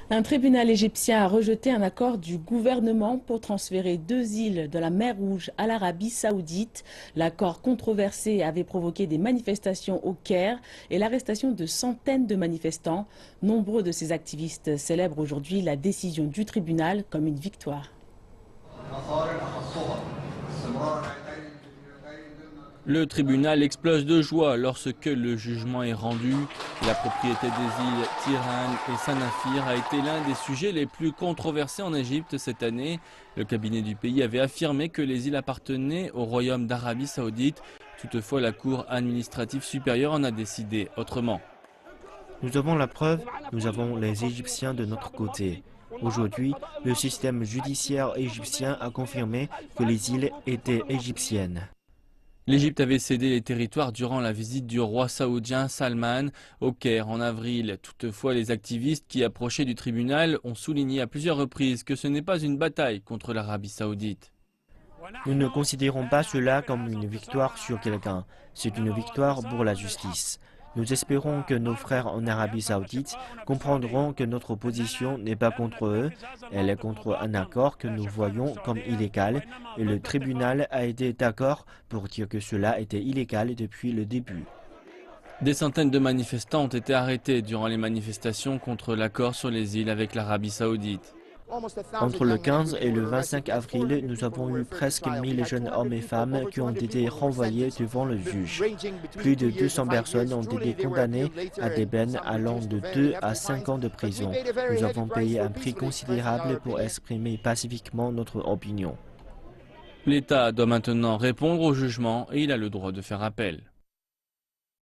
Un tribunal égyptien a rejeté un accord du gouvernement pour transférer 2 îles de la mer Rouge à l'Arabie saoudite. L'accord controversé avait provoqué des manifestations au Caire et l'arrestation de centaines de manifestants. Nombreux de ces activistes célèbrent aujourd'hui la décision du tribunal comme une victoire. Le tribunal explose de joie lorsque le jugement est rendu. La propriété des îles Tiran et Sanafir a été l'un des sujets les plus controversés en Égypte cette année. Le cabinet du pays avait affirmé que les îles appartenaient au royaume d'Arabie saoudite. Toutefois, la Cour administrative supérieure en a décidé autrement. Nous avons la preuve, nous avons les Égyptiens de notre côté. Aujourd'hui, le système judiciaire égyptien a confirmé que les îles étaient égyptiennes. L'Égypte avait cédé les territoires durant la visite du roi saoudien Salman au Caire en avril. Toutefois, les activistes qui approchaient du tribunal ont souligné à plusieurs reprises que ce n'est pas une bataille contre l'Arabie saoudite. Nous ne considérons pas cela comme une victoire sur quelqu'un, c'est une victoire pour la justice. Nous espérons que nos frères en Arabie saoudite comprendront que notre position n'est pas contre eux, elle est contre un accord que nous voyons comme illégal et le tribunal a été d'accord pour dire que cela était illégal depuis le début. Des centaines de manifestants ont été arrêtés durant les manifestations contre l'accord sur les îles avec l'Arabie saoudite. Entre le 15 et le 25 avril, nous avons eu presque 1000 jeunes hommes et femmes qui ont été renvoyés devant le juge. Plus de 200 personnes ont été condamnées à des peines allant de 2 à 5 ans de prison. Nous avons payé un prix considérable pour exprimer pacifiquement notre opinion. L'État doit maintenant répondre au jugement et il a le droit de faire appel.